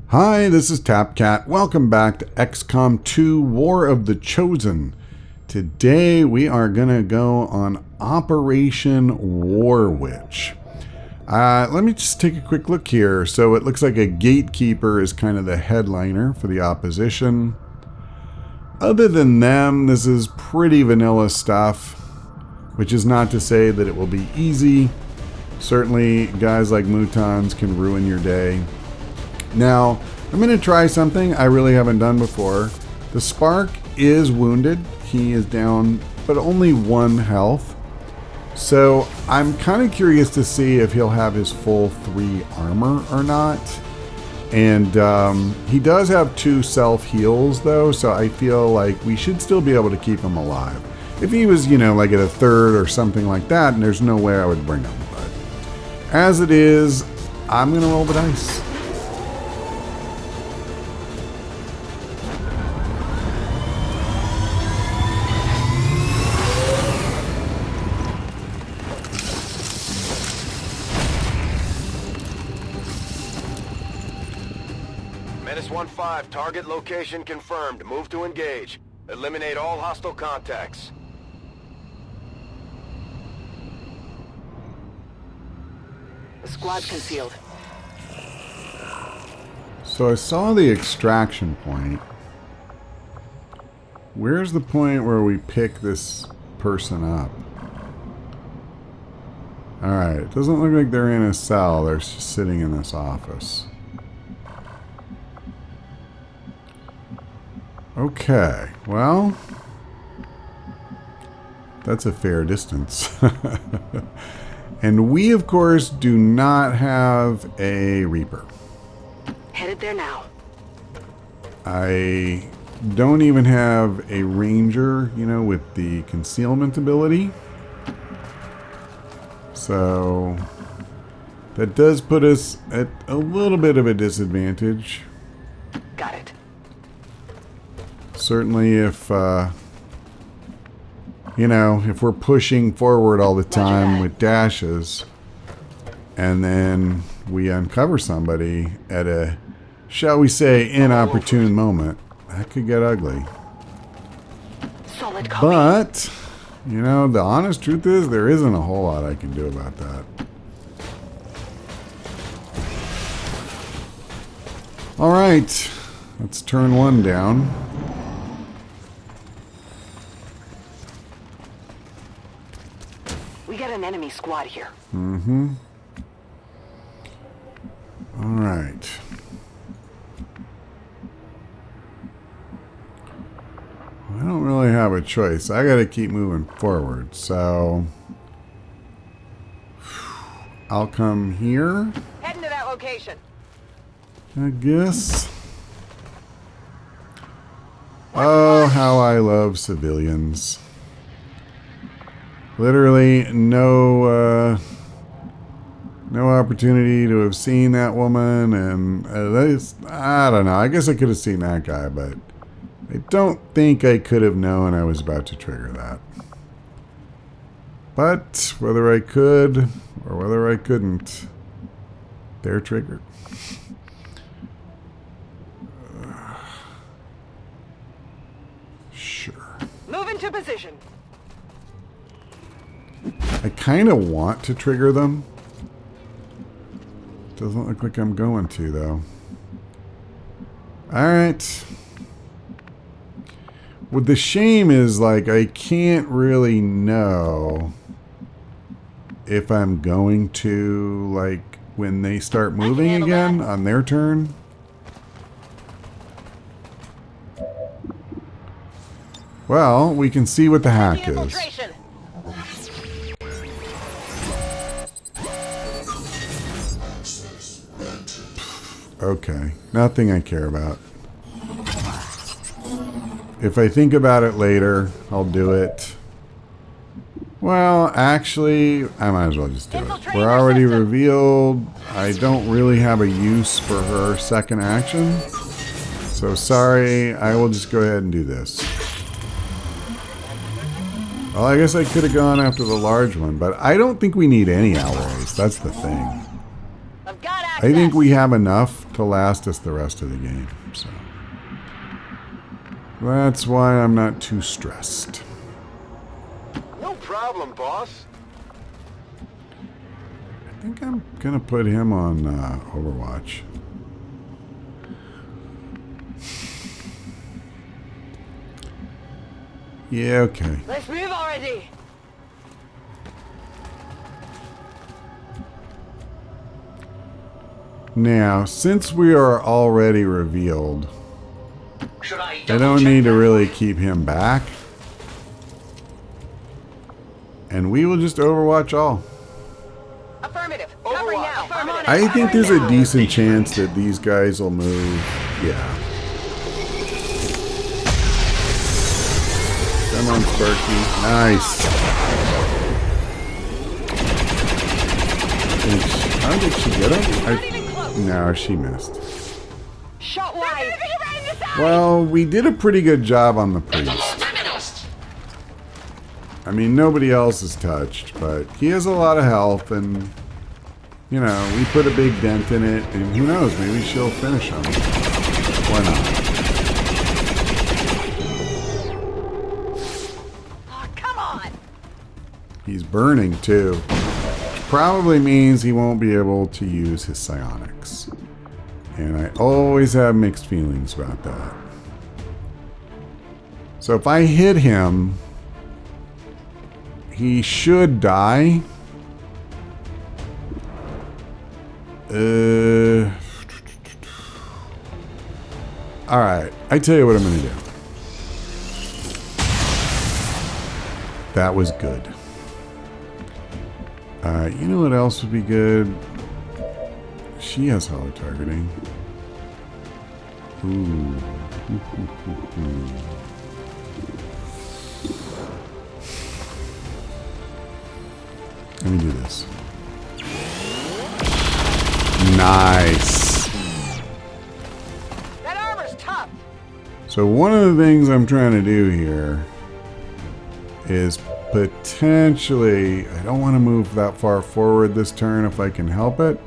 Hi, this is Tapcat. Welcome back to XCOM 2 War of the Chosen. Today we are going to go on Operation WotC. Let me just take a quick look here. So it looks like a gatekeeper is kind of the headliner for the opposition. Other than them, this is pretty vanilla stuff, which is not to say that it will be easy. Certainly, guys like Mutons can ruin your day. Now, I'm going to try something I really haven't done before. The Spark is wounded. He is down, but only 1 health. So I'm kind of curious to see if he'll have his full 3 armor or not. And he does have 2 self-heals, though, so I feel like we should still be able to keep him alive. If he was, you know, like at a 3rd or something like that, and there's no way I would bring him. But as it is, I'm going to roll the dice. Menace 1-5, target location confirmed. Move to engage. Eliminate all hostile contacts. The squad's concealed. So I saw the extraction point. Where's the point where we pick this person up? Alright, it doesn't look like they're in a cell. They're just sitting in this office. Okay, well, that's a fair distance. And we, of course, do not have a Reaper. Headed there now. I don't even have a Ranger, you know, with the concealment ability. So that does put us at a little bit of a disadvantage. Got it. Certainly if, you know, if we're pushing forward all the time with dashes and then we uncover somebody at a, shall we say, inopportune moment, that could get ugly. Solid copy. But, you know, the honest truth is there isn't a whole lot I can do about that. All right, let's turn 1 down. We got an enemy squad here. Mm-hmm. All right. I don't really have a choice. I got to keep moving forward. So I'll come here, Heading to that location. I guess. Oh, how I love civilians. Literally no opportunity to have seen that woman, and I don't know. I guess I could have seen that guy, but I don't think I could have known I was about to trigger that. But whether I could or whether I couldn't, they're triggered. Sure. Move into position. I kind of want to trigger them. Doesn't look like I'm going to, though. Alright. What the shame is, like, I can't really know if I'm going to, like, when they start moving again on their turn. Well, we can see what the hack is. Okay, nothing I care about. If I think about it later, I'll do it. Well, actually, I might as well just do it. We're already revealed. I don't really have a use for her second action. So sorry, I will just go ahead and do this. Well, I guess I could have gone after the large one, but I don't think we need any alloys. That's the thing. I think we have enough to last us the rest of the game. So that's why I'm not too stressed. No problem, boss. I think I'm gonna put him on Overwatch. Yeah, okay. Let's move already. Now, since we are already revealed, Should I I don't need to really keep him back. And we will just Overwatch all. Affirmative. Covering now. I'm on it. I think there's Covering a now. decent chance that these guys will move. Yeah. Come on, Sparky. Nice. How did she get him? No, she missed. Shot wide. Well, we did a pretty good job on the priest. I mean, nobody else is touched, but he has a lot of health, and, you know, we put a big dent in it, and who knows, maybe she'll finish him. Why not? Oh, come on. He's burning, too. Which probably means he won't be able to use his psionics. And I always have mixed feelings about that. So if I hit him, he should die. Alright, I tell you what I'm going to do. That was good. You know what else would be good? She has hollow targeting. Ooh. Let me do this. Nice. That armor's tough. So one of the things I'm trying to do here is potentially, I don't want to move that far forward this turn if I can help it.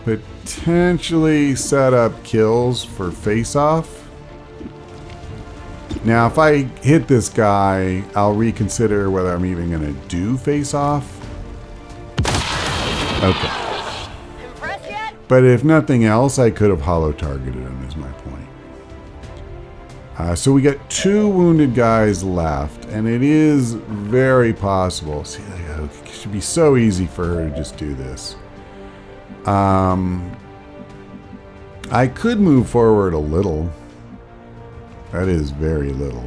Potentially set up kills for face-off. Now, if I hit this guy, I'll reconsider whether I'm even going to do face-off. Okay. Impressed yet? But if nothing else, I could have hollow targeted him, is my point. So we got 2 wounded guys left, and it is very possible. See, it should be so easy for her to just do this. I could move forward a little. That is very little.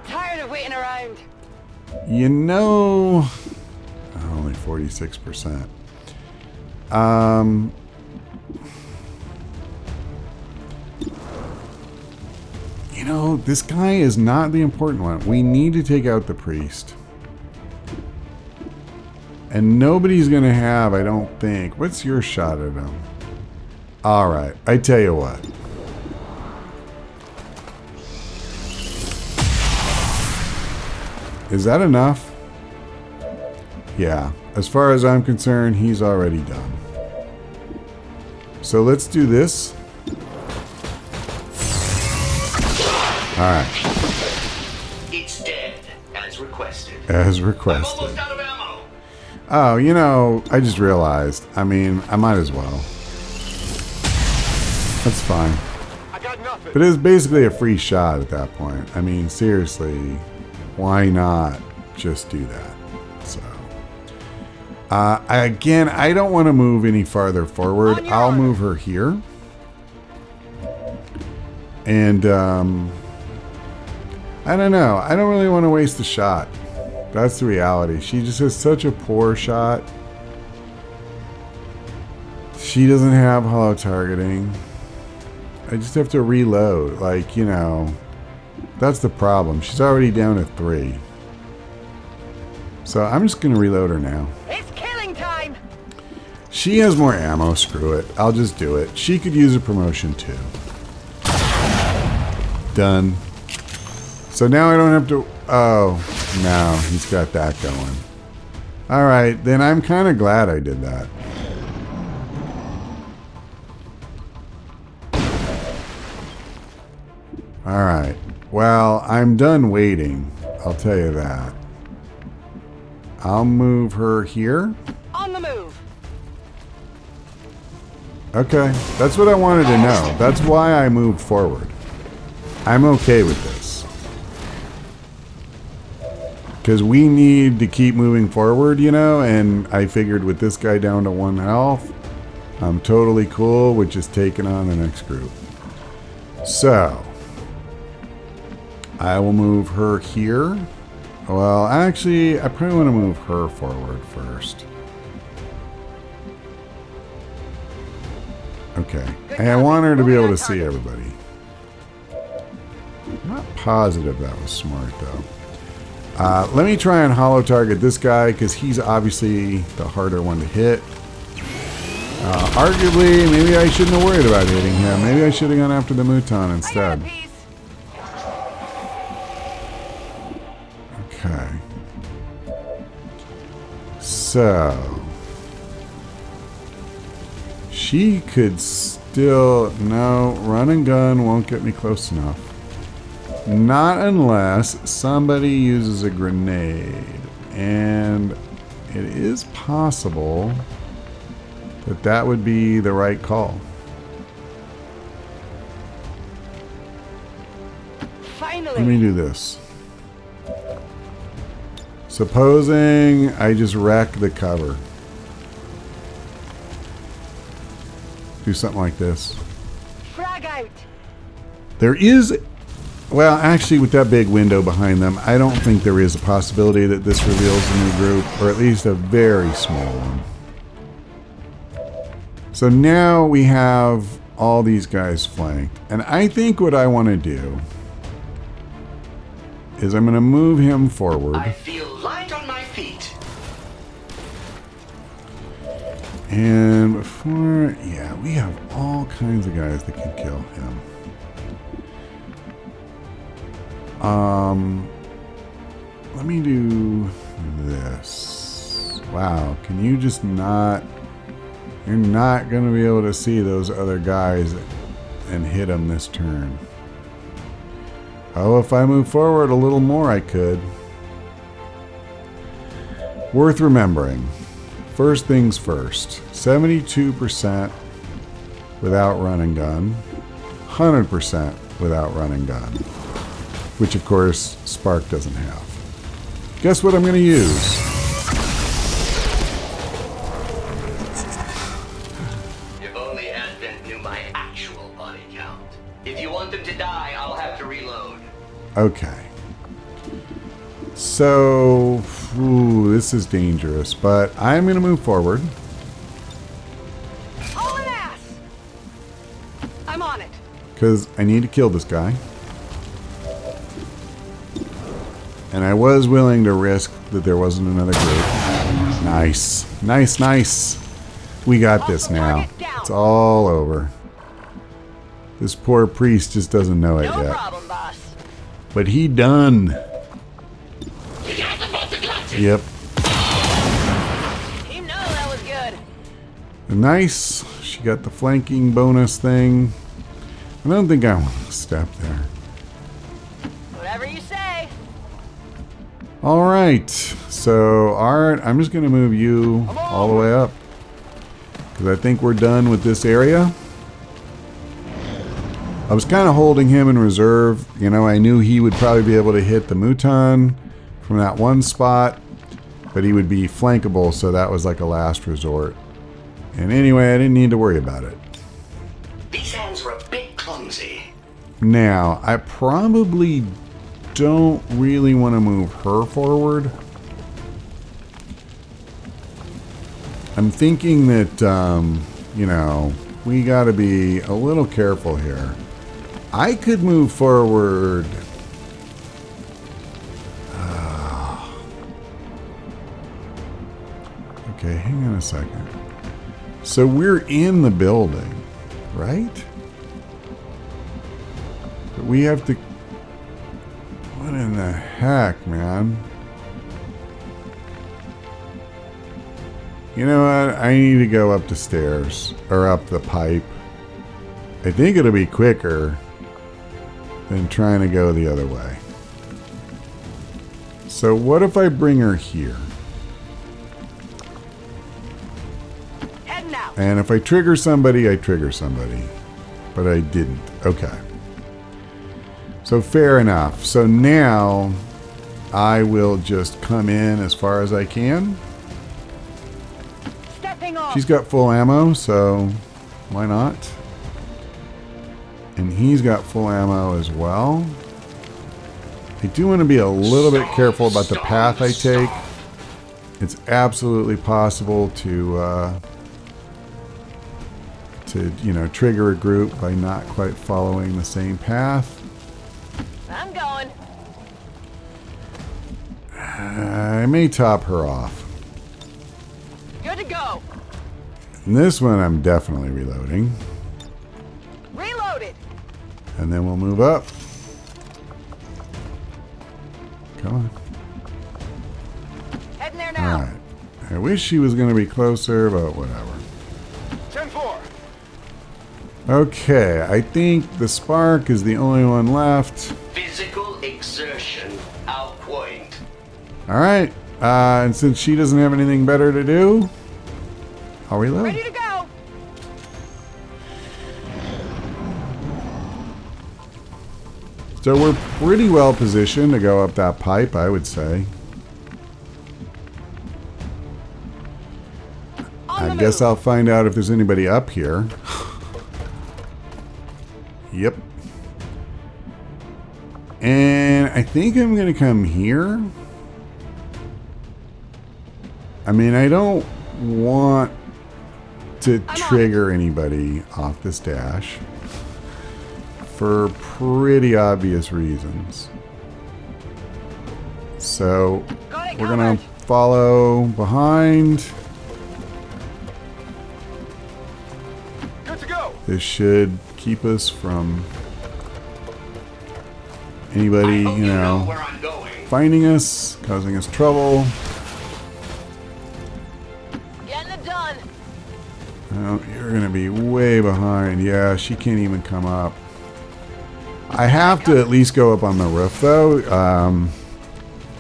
Tired of waiting around. You know, only 46%. You know, this guy is not the important one. We need to take out the priest. And nobody's going to have, I don't think. What's your shot at him? Alright, I tell you what. Is that enough? Yeah. As far as I'm concerned, he's already done. So let's do this. Alright. It's dead, as requested. As I'm requested. almost out of ammo. Oh, you know, I just realized. I mean, I might as well. That's fine. I got nothing. But it was basically a free shot at that point. I mean, seriously, why not just do that? So, again, I don't want to move any farther forward. On your I'll order. move her here. And, I don't know. I don't really want to waste the shot. That's the reality. She just has such a poor shot. She doesn't have hollow targeting. I just have to reload. Like, you know, that's the problem. She's already down to 3. So I'm just going to reload her now. It's killing time. She has more ammo. Screw it. I'll just do it. She could use a promotion too. Done. So now I don't have to... Oh, no. He's got that going. Alright, then I'm kind of glad I did that. Alright. Well, I'm done waiting. I'll tell you that. I'll move her here. On the move. Okay. That's what I wanted to know. That's why I moved forward. I'm okay with this. Because we need to keep moving forward, you know, and I figured with this guy down to 1 health, I'm totally cool with just taking on the next group. So, I will move her here. Well, actually, I probably want to move her forward first. Okay. And I want her to be able to see everybody. I'm not positive that was smart, though. Let me try and holo target this guy, because he's obviously the harder one to hit. Arguably, maybe I shouldn't have worried about hitting him. Maybe I should have gone after the Mouton instead. Okay. So, she could still... No, run and gun won't get me close enough. Not unless somebody uses a grenade. And it is possible that that would be the right call. Finally. Let me do this. Supposing I just wreck the cover. Do something like this. Frag out. There is... Well, actually, with that big window behind them, I don't think there is a possibility that this reveals a new group, or at least a very small one. So now we have all these guys flanked. And I think what I want to do is I'm going to move him forward. I feel light on my feet. And before... Yeah, we have all kinds of guys that can kill him. Let me do this. Wow, can you just not... You're not going to be able to see those other guys and hit them this turn. Oh, if I move forward a little more, I could. Worth remembering. First things first. 72% without run and gun. 100% without run and gun. Which, of course, Spark doesn't have. Guess what I'm going to use? If only Advent knew my actual body count. If you want them to die, I'll have to reload. Okay. So, this is dangerous, but I'm going to move forward. All an ass. I'm on it. Because I need to kill this guy. And I was willing to risk that there wasn't another group. Nice. Nice, nice. We got this now. It's all over. This poor priest just doesn't know it No yet. problem, boss. But he done. Yep. Team know that was good. Nice. She got the flanking bonus thing. I don't think I want to step there. Whatever you say. All right. So, Art, I'm just going to move you all the way up. Because I think we're done with this area. I was kind of holding him in reserve. You know, I knew he would probably be able to hit the Mouton from that one spot. But he would be flankable, so that was like a last resort. And anyway, I didn't need to worry about it. These hands were a bit clumsy. Now, I probably don't really want to move her forward. I'm thinking that, you know, we got to be a little careful here. I could move forward. Okay, hang on a second. So we're in the building, right? But we have to... What in the heck, man? You know what? I need to go up the stairs. Or up the pipe. I think it'll be quicker than trying to go the other way. So what if I bring her here? Heading out. And if I trigger somebody, I trigger somebody. But I didn't. Okay. So fair enough. So now I will just come in as far as I can. Stepping off. She's got full ammo, so why not? And he's got full ammo as well. I do want to be a little bit careful about the path I take. It's absolutely possible to you know, trigger a group by not quite following the same path. I'm going. I may top her off. Good to go. And this one I'm definitely reloading. Reloaded. And then we'll move up. Come on. Heading there now. Alright. I wish she was going to be closer, but whatever. 10-4. Okay, I think the spark is the only one left. Physical exertion out point. Alright. And since she doesn't have anything better to do, I'll reload. Ready to go. So we're pretty well positioned to go up that pipe, I would say. I guess I'll find out if there's anybody up here. Yep. And I think I'm going to come here. I mean, I don't want to trigger anybody off this dash for pretty obvious reasons. So we're going to follow behind. Good to go. This should keep us from anybody, you know, Where I'm going. finding us, causing us trouble. Getting it done. Oh, you're going to be way behind. Yeah, she can't even come up. I have to at least go up on the roof, though.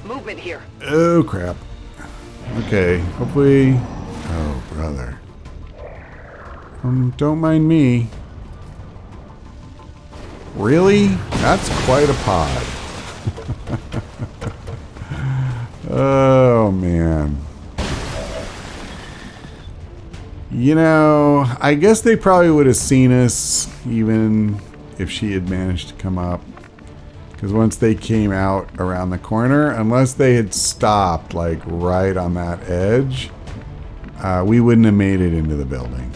Movement here. Oh, crap. Okay, hopefully... Oh, brother. Don't mind me. Really? That's quite a pod. Oh, man. You know, I guess they probably would have seen us even if she had managed to come up. Because once they came out around the corner, unless they had stopped like right on that edge, we wouldn't have made it into the building.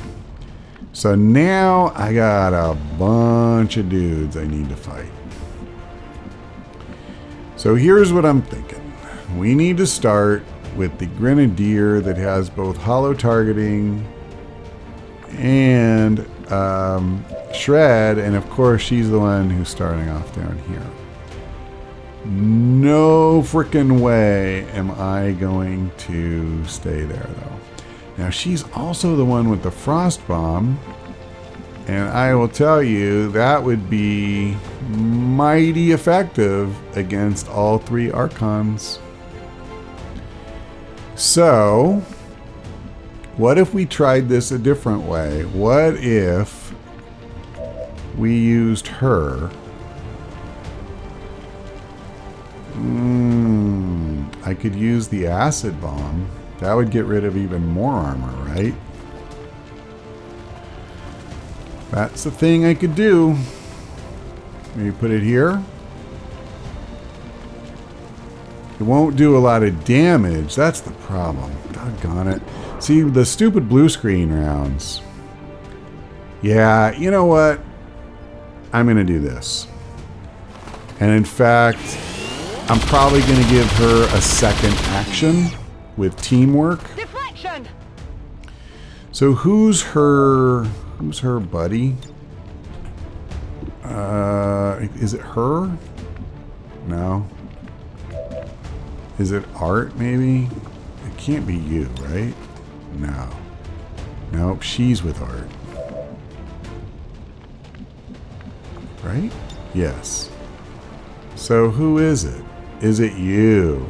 So now I got a bunch of dudes I need to fight. So here's what I'm thinking. We need to start with the Grenadier that has both hollow targeting and shred, and of course she's the one who's starting off down here. No freaking way am I going to stay there though. Now she's also the one with the frost bomb, and I will tell you that would be mighty effective against all three Archons. So what if we tried this a different way? What if we used her? I could use the acid bomb. That would get rid of even more armor, right? That's the thing I could do. Maybe put it here. It won't do a lot of damage. That's the problem. Doggone it. See, the stupid blue screen rounds. Yeah, you know what? I'm going to do this. And in fact, I'm probably going to give her a second action with teamwork. Deflection. So who's her buddy? Is it her? No. Is it Art maybe? It can't be you, right? No. Nope, she's with Art. Right? Yes. So who is it? Is it you?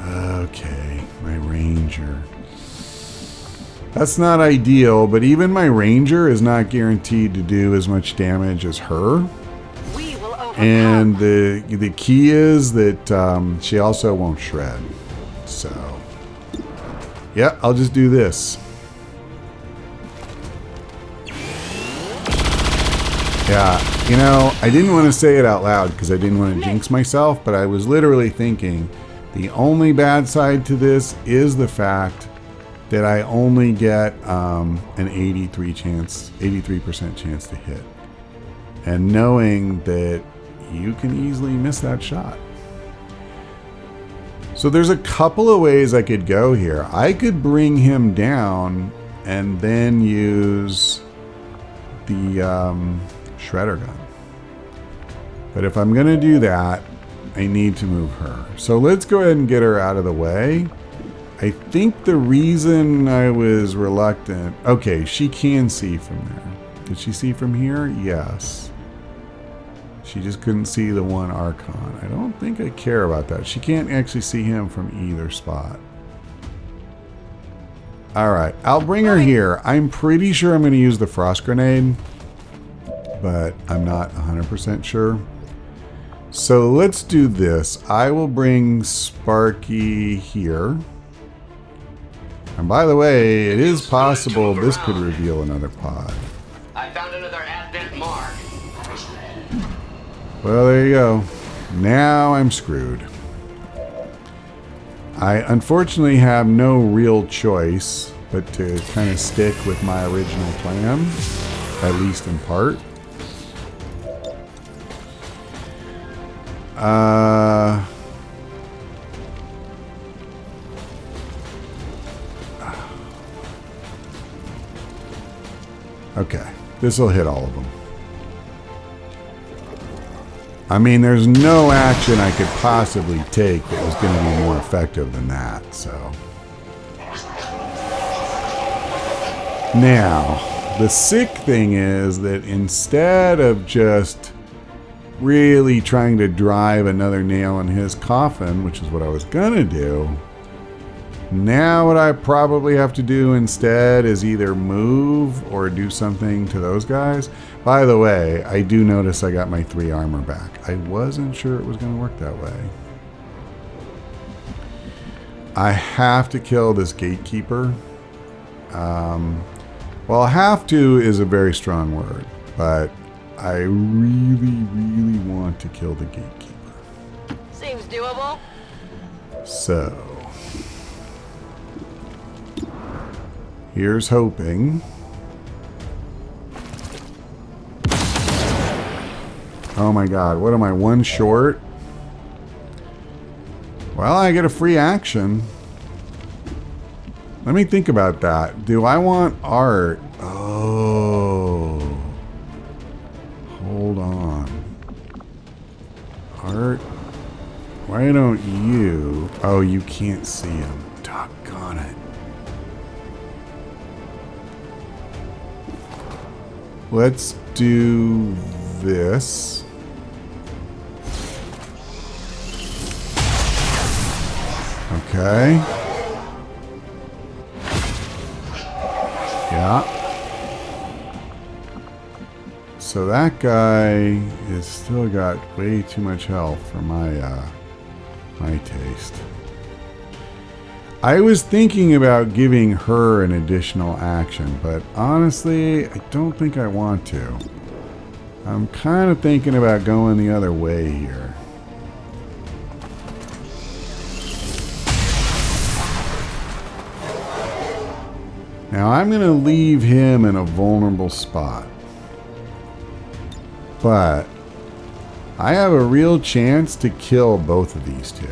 Okay, my ranger. That's not ideal, but even my ranger is not guaranteed to do as much damage as her. We will overcome. And the key is that she also won't shred. So, yeah, I'll just do this. Yeah, you know, I didn't want to say it out loud because I didn't want to jinx myself, but I was literally thinking the only bad side to this is the fact that I only get an 83% chance to hit. And knowing that you can easily miss that shot. So there's a couple of ways I could go here. I could bring him down and then use the shredder gun. But if I'm gonna do that, I need to move her. So let's go ahead and get her out of the way. I think the reason I was reluctant... Okay, she can see from there. Did she see from here? Yes. She just couldn't see the one Archon. I don't think I care about that. She can't actually see him from either spot. Alright, I'll bring her here. I'm pretty sure I'm going to use the frost grenade, but I'm not 100% sure. So let's do this. I will bring Sparky here. And by the way, it is possible this could reveal another pod. I found another Advent mark. Well, there you go. Now I'm screwed. I unfortunately have no real choice but to kind of stick with my original plan, at least in part. Okay, this will hit all of them. I mean, there's no action I could possibly take that was going to be more effective than that, so. Now, the sick thing is that instead of just really trying to drive another nail in his coffin, which is what I was going to do, now what I probably have to do instead is either move or do something to those guys. By the way, I do notice I got my 3 armor back. I wasn't sure it was going to work that way. I have to kill this gatekeeper. Well, have to is a very strong word, but I really want to kill the gatekeeper. Seems doable. So, here's hoping. Oh my god, what am I, 1 short? Well, I get a free action. Let me think about that. Do I want art? Oh. Hold on. Art? Why don't you... Oh, you can't see him. Doggone it. Let's do this. Okay. Yeah. So that guy is still got way too much health for my taste. I was thinking about giving her an additional action, but honestly, I don't think I want to. I'm kind of thinking about going the other way here. Now I'm going to leave him in a vulnerable spot. But I have a real chance to kill both of these two.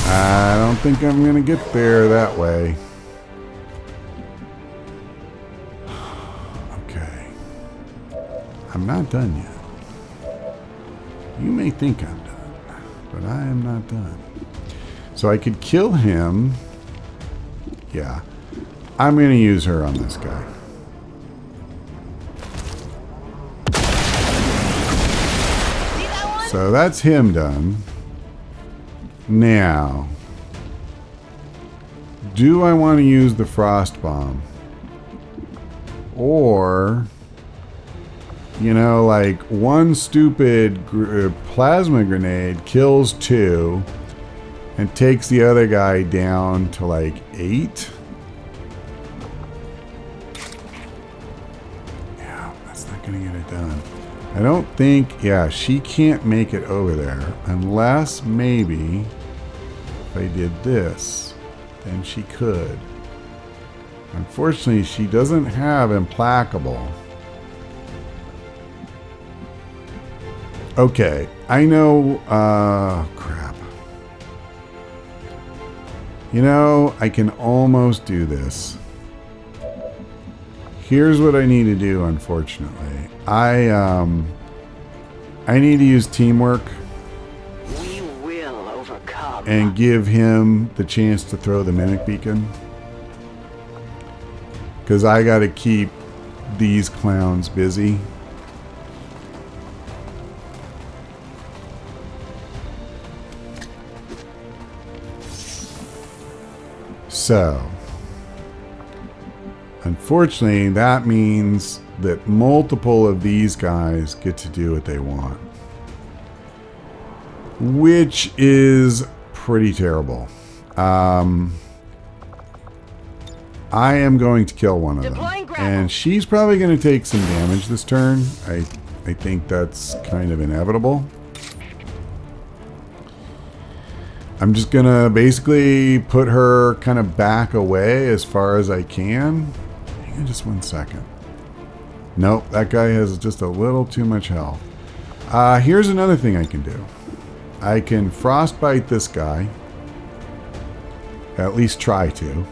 I don't think I'm going to get there that way. Okay. I'm not done yet. You may think I'm done, but I am not done. So I could kill him. Yeah. I'm going to use her on this guy. So that's him done. Now, do I want to use the frost bomb? Or, you know, like one stupid plasma grenade kills 2 and takes the other guy down to like 8? Yeah, that's not going to get it done. I don't think, yeah, she can't make it over there unless maybe if I did this, then she could. Unfortunately, she doesn't have implacable. Okay, I know, crap. You know, I can almost do this. Here's what I need to do, unfortunately. I need to use teamwork. We will overcome. And give him the chance to throw the mimic beacon. Because I got to keep these clowns busy. So, unfortunately, that means that multiple of these guys get to do what they want. Which is pretty terrible. I am going to kill one of them. And she's probably going to take some damage this turn. I think that's kind of inevitable. I'm just going to basically put her kind of back away as far as I can. Hang on just 1 second. Nope, that guy has just a little too much health. Here's another thing I can do. I can frostbite this guy. At least try to.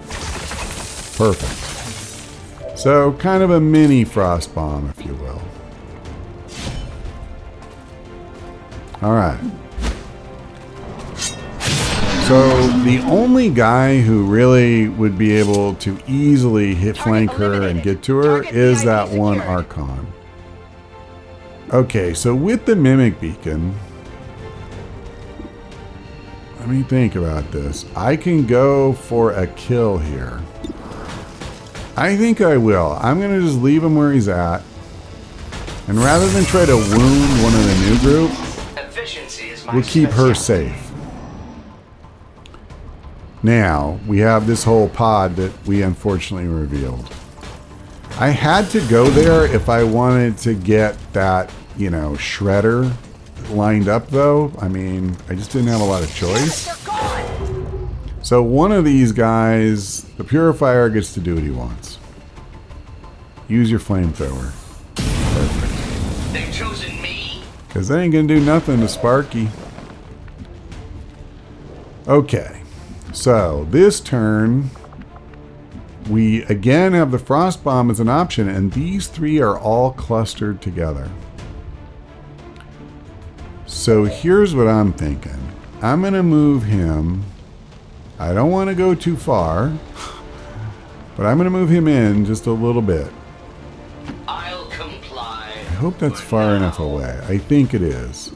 Perfect. So, kind of a mini frost bomb, if you will. Alright. So, the only guy who really would be able to easily flank her and get to her is that one Archon. Okay, so with the Mimic Beacon, let me think about this. I can go for a kill here. I think I will. I'm going to just leave him where he's at. And rather than try to wound one of the new group, we'll keep her safe. Now, we have this whole pod that we unfortunately revealed. I had to go there if I wanted to get that, you know, shredder lined up, though. I mean, I just didn't have a lot of choice. So one of these guys, the Purifier, gets to do what he wants. Use your flamethrower. Perfect. They've chosen me. Because they ain't going to do nothing to Sparky. Okay. So, this turn, we again have the Frost Bomb as an option, and these three are all clustered together. So, here's what I'm thinking. I'm going to move him. I don't want to go too far, but I'm going to move him in just a little bit. I'll comply. I hope that's far enough away. I think it is.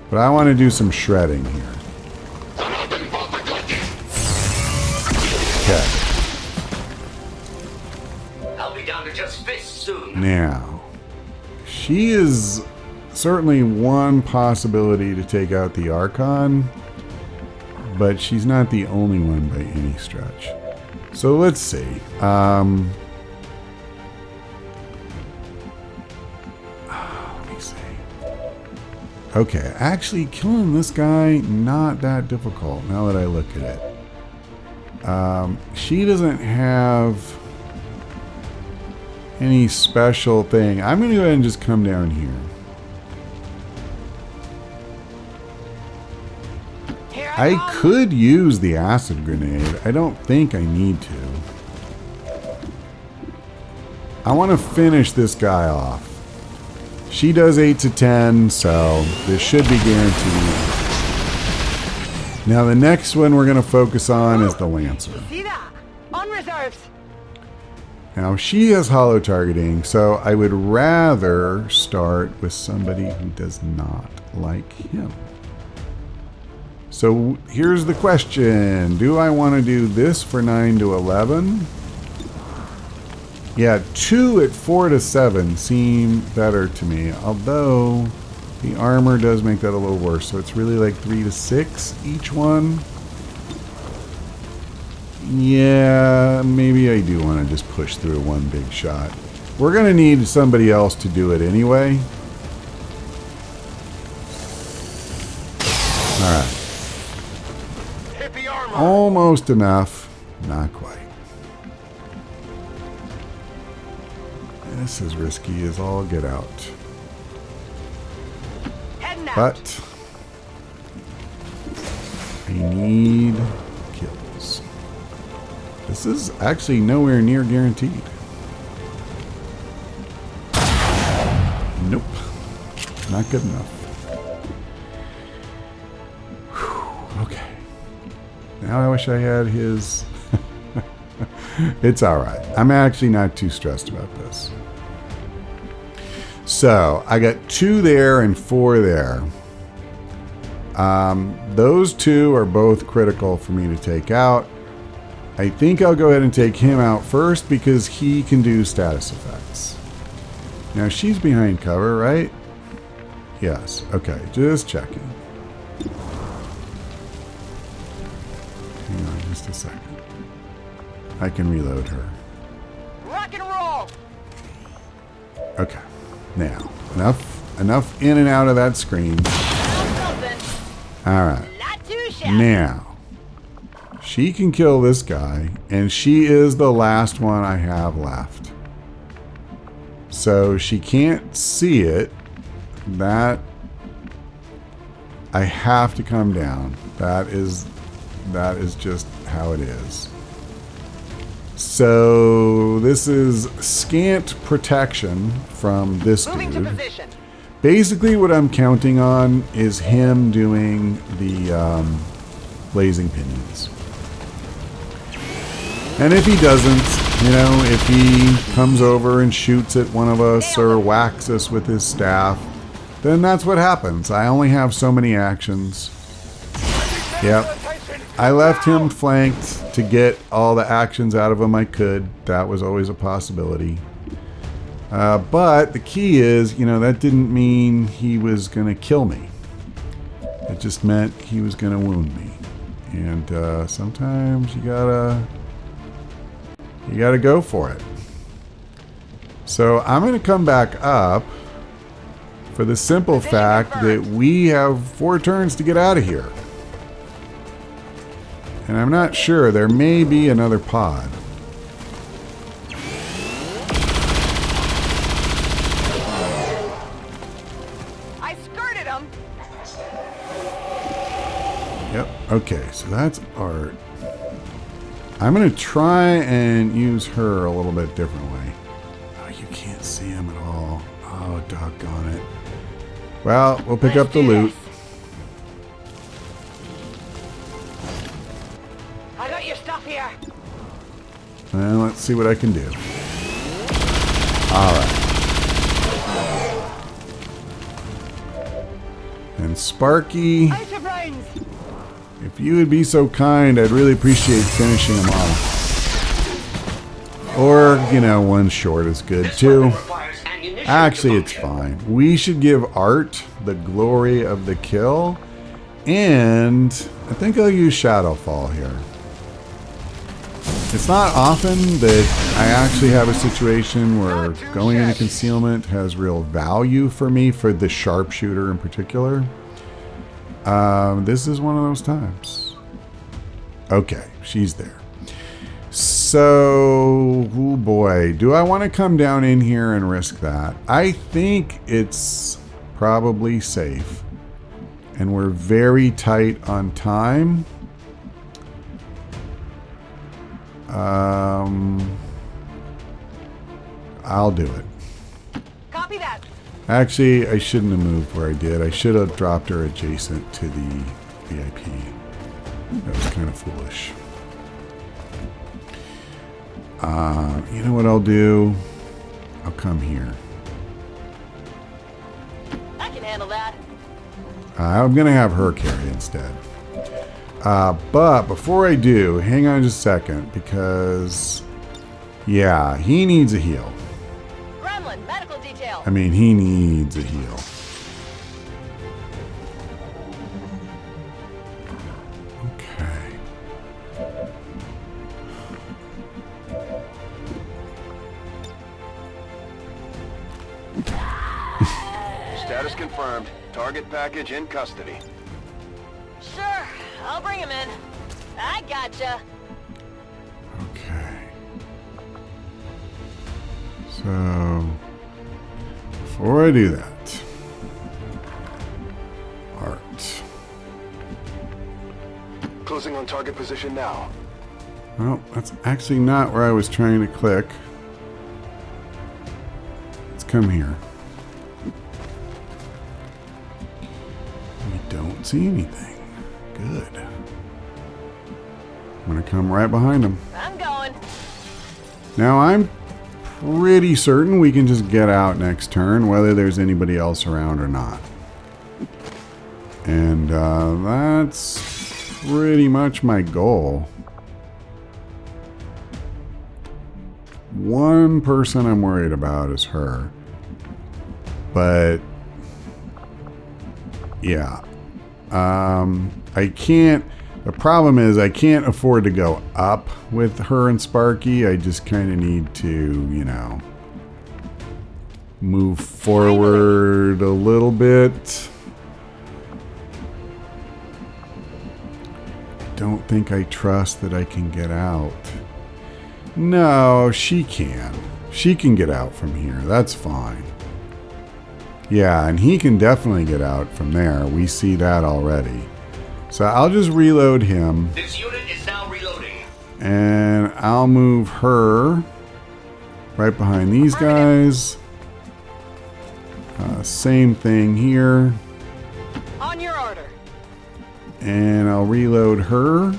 But I want to do some shredding here. Okay. I'll be down to just fists soon. Now, she is certainly one possibility to take out the Archon, but she's not the only one by any stretch. So let's see. Let me see. Okay, actually killing this guy, not that difficult now that I look at it. She doesn't have any special thing. I'm going to go ahead and just come down here. I could use the acid grenade. I don't think I need to. I want to finish this guy off. She does 8 to 10, so this should be guaranteed. Now the next one we're going to focus on is the Lancer. See that? On reserves. Now she has hollow targeting, so I would rather start with somebody who does not like him. So here's the question. Do I want to do this for 9 to 11? Yeah, 2 at 4 to 7 seem better to me, although the armor does make that a little worse. So it's really like 3 to 6 each one. Yeah, maybe I do want to just push through one big shot. We're going to need somebody else to do it anyway. Alright. Hit the armor. Almost enough. Not quite. This is risky as all get out. Heading out. But I need kills. This is actually nowhere near guaranteed. Nope. Not good enough. Whew, okay. Now I wish I had his... It's alright. I'm actually not too stressed about this. So, I got 2 there and 4 there. Those 2 are both critical for me to take out. I think I'll go ahead and take him out first because he can do status effects. Now, she's behind cover, right? Yes. Okay, just checking. Hang on just a second. I can reload her. Rock and roll. Okay. Now, enough in and out of that screen. Alright. Not too shabby. Now, she can kill this guy, and she is the last one I have left. So she can't see it. That I have to come down. That is just how it is. So this is scant protection from this Moving to dude. position. Basically what I'm counting on is him doing the blazing pinions. And if he doesn't, you know, if he comes over and shoots at one of us or whacks us with his staff, then that's what happens. I only have so many actions. Yep. I left him flanked to get all the actions out of him I could. That was always a possibility. But the key is, you know, that didn't mean he was going to kill me. It just meant he was going to wound me. And sometimes you gotta go for it. So I'm going to come back up for the simple fact that we have 4 turns to get out of here. And I'm not sure. There may be another pod. I skirted him. Yep. Okay, so that's Art. I'm going to try and use her a little bit differently. Oh, you can't see him at all. Oh, doggone it. Well, we'll pick up the loot. I got your stuff here. And let's see what I can do. Alright. And Sparky, Out of rounds. if you would be so kind, I'd really appreciate finishing them off. Or, you know, one short is good too. Actually, it's fine. We should give Art the glory of the kill. And I think I'll use Shadowfall here. It's not often that I actually have a situation where going into concealment has real value for me, for the sharpshooter in particular. This is one of those times. Okay, she's there. So, oh boy, do I want to come down in here and risk that? I think it's probably safe. And we're very tight on time. I'll do it. Copy that. Actually, I shouldn't have moved where I did. I should have dropped her adjacent to the VIP. That was kind of foolish. You know what I'll do? I'll come here. I can handle that. I'm going to have her carry instead. But before I do, hang on just a second, because, yeah, he needs a heal. Gremlin, medical detail. I mean, he needs a heal. Okay. Status confirmed. Target package in custody. Sure, I'll bring him in. I gotcha. Okay. So, before I do that, art. Closing on target position now. Well, that's actually not where I was trying to click. Let's come here. We don't see anything. Good. I'm going to come right behind him. I'm going. Now, I'm pretty certain we can just get out next turn, whether there's anybody else around or not. And that's pretty much my goal. One person I'm worried about is her. But, yeah. I can't... The problem is I can't afford to go up with her and Sparky. I just kind of need to, you know, move forward a little bit. I don't think I trust that I can get out. No, she can. She can get out from here. That's fine. Yeah, and he can definitely get out from there. We see that already. So I'll just reload him. This unit is now reloading. And I'll move her right behind these guys. Same thing here. On your order. And I'll reload her.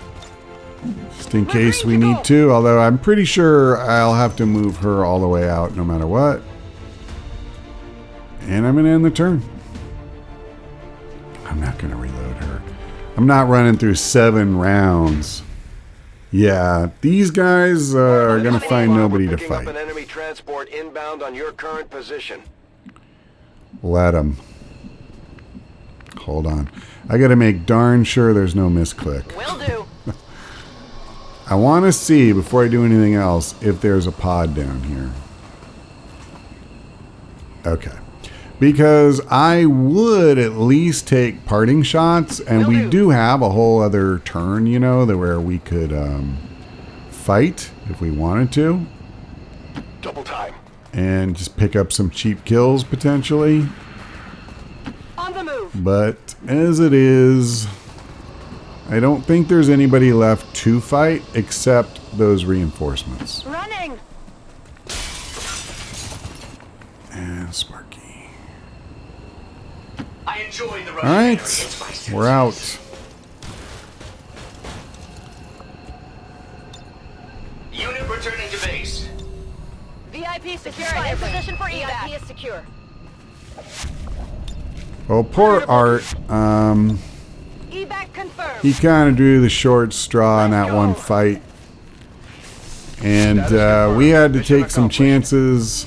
Just in case we need to. Although I'm pretty sure I'll have to move her all the way out no matter what. And I'm going to end the turn. I'm not going to reload her. I'm not running through 7 rounds. Yeah, these guys are going to find nobody to Picking up fight. an enemy transport inbound on your current position. Let them. Hold on. I got to make darn sure there's no misclick. Will do. I want to see, before I do anything else, if there's a pod down here. Okay. Because I would at least take parting shots, and we do have a whole other turn, you know, where we could fight if we wanted to. Double time. And just pick up some cheap kills, potentially. On the move. But as it is, I don't think there's anybody left to fight except those reinforcements. Running. And Sparky. I enjoy the rush. All right, we're out. Unit returning to base. VIP secure. In position for evac. VIP is secure. Well, poor Art. Evac confirmed. He kind of drew the short straw in that one fight. And we had to take some chances.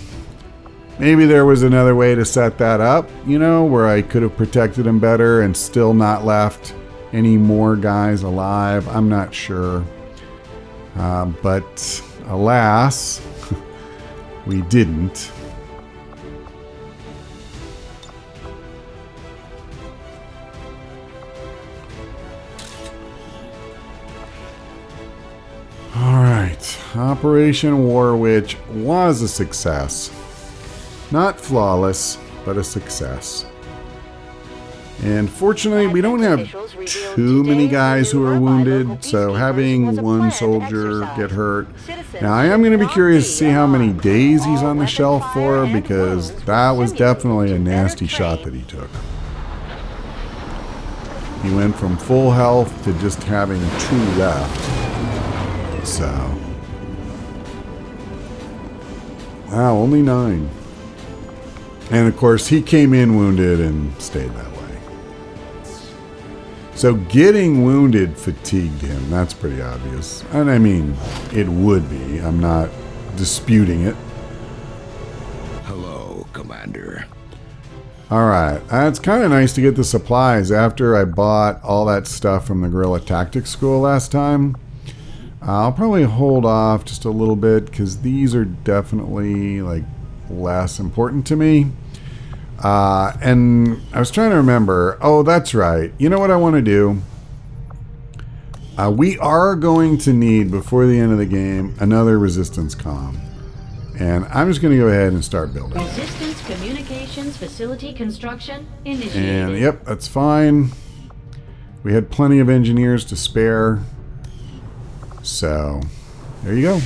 Maybe there was another way to set that up, you know, where I could have protected him better and still not left any more guys alive. I'm not sure. But alas, we didn't. All right, Operation War Witch was a success. Not flawless, but a success. And fortunately, we don't have too many guys who are wounded, so having one soldier get hurt. Now, I am going to be curious to see how many days he's on the shelf for, because that was definitely a nasty shot that he took. He went from full health to just having 2 left. So. Wow, only 9. And of course, he came in wounded and stayed that way. So getting wounded fatigued him. That's pretty obvious. And I mean, it would be. I'm not disputing it. Hello, Commander. Alright, it's kind of nice to get the supplies after I bought all that stuff from the Guerrilla Tactics School last time. I'll probably hold off just a little bit because these are definitely like less important to me. And I was trying to remember. Oh, that's right. You know what I want to do? We are going to need, before the end of the game, another resistance comm. And I'm just going to go ahead and start building. Resistance Communications Facility Construction initiated. And yep, that's fine. We had plenty of engineers to spare. So, there you go.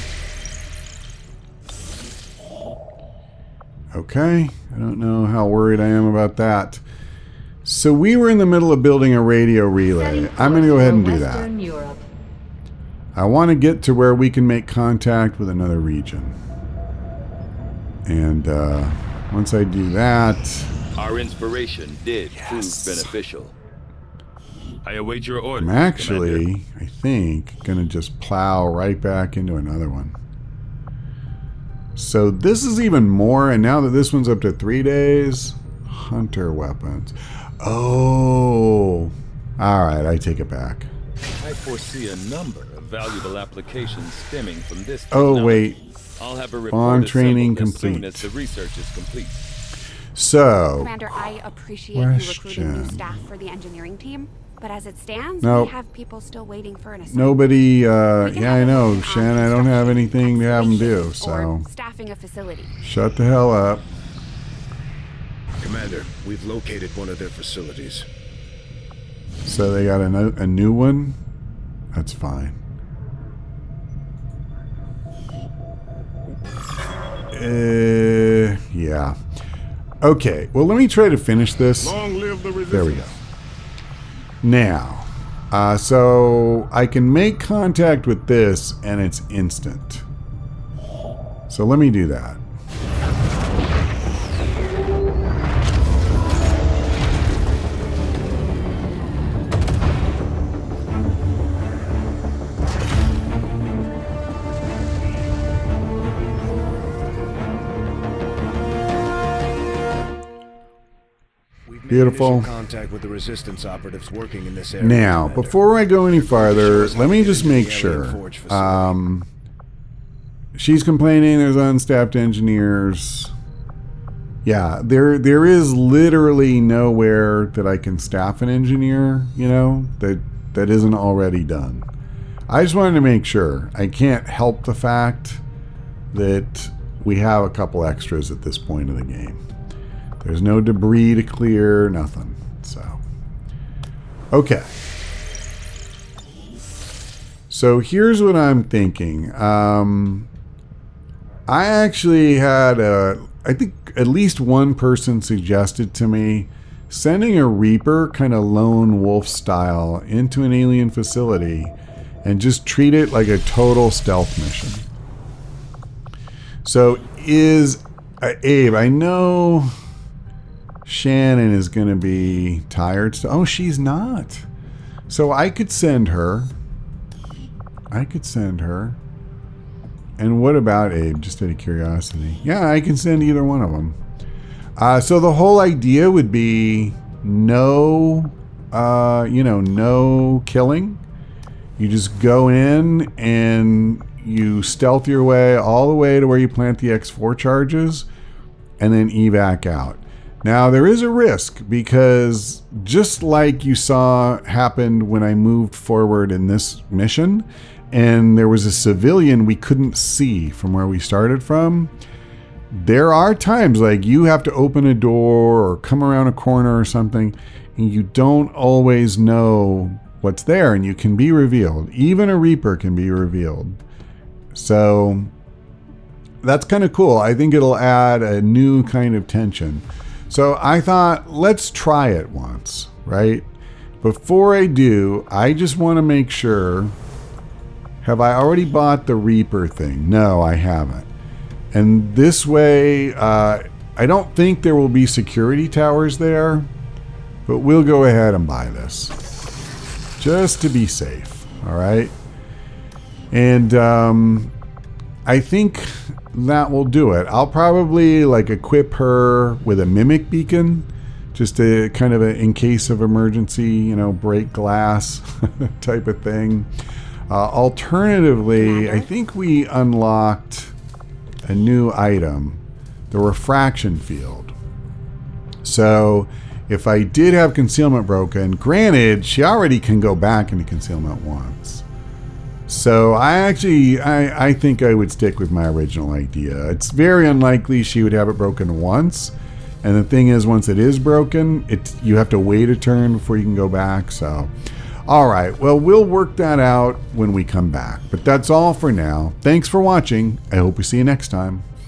Okay, I don't know how worried I am about that. So we were in the middle of building a radio relay. I'm going to go ahead and do that. Europe. I want to get to where we can make contact with another region. And once I do that... Our inspiration did prove beneficial. I await your order. I'm actually, I think, going to just plow right back into another one. So this is even more, and now that this one's up to 3 days, hunter weapons. Oh, all right, I take it back. I foresee a number of valuable applications stemming from this technology. Oh, wait. I'll have a on training complete. As soon as the research is complete. So, Commander, I appreciate you recruiting new staff for the engineering team, but as it stands, we have people still waiting for an assignment. Nobody, yeah, I know, Shen, I don't have anything to have them do, so. Staffing a facility. Shut the hell up. Commander, we've located one of their facilities. So they got a new one? That's fine. Yeah. Okay, well, let me try to finish this. Long live the resistance. There we go. Now, so I can make contact with this and it's instant. So let me do that. Beautiful. Contact with the resistance operatives working in this area. Now, before I go any farther, let me just make sure. She's complaining there's unstaffed engineers. Yeah, there is literally nowhere that I can staff an engineer, you know, that isn't already done. I just wanted to make sure. I can't help the fact that we have a couple extras at this point of the game. There's no debris to clear, nothing. So, okay. So here's what I'm thinking. I actually had I think at least one person suggested to me sending a Reaper, kind of lone wolf style, into an alien facility and just treat it like a total stealth mission. So Abe, I know Shannon is going to be tired. Oh, she's not. So I could send her. And what about Abe? Just out of curiosity. Yeah, I can send either one of them. So the whole idea would be no killing. You just go in and you stealth your way all the way to where you plant the X4 charges and then evac out. Now, there is a risk because just like you saw happened when I moved forward in this mission and there was a civilian we couldn't see from where we started from, there are times like you have to open a door or come around a corner or something you don't always know what's there, and you can be revealed. Even a Reaper can be revealed. So that's kind of cool. I think it'll add a new kind of tension. So I thought, let's try it once, right? Before I do, I just want to make sure, have I already bought the Reaper thing? No, I haven't. And this way, I don't think there will be security towers there, but we'll go ahead and buy this just to be safe. All right. And I think that will do it. I'll probably like equip her with a mimic beacon, just to kind of in case of emergency, you know, break glass type of thing. Alternatively, I think we unlocked a new item, the refraction field. So if I did have concealment broken, granted, she already can go back into concealment once. So I think I would stick with my original idea. It's very unlikely she would have it broken once. And the thing is, once it is broken, you have to wait a turn before you can go back. So, all right. Well, we'll work that out when we come back. But that's all for now. Thanks for watching. I hope we see you next time.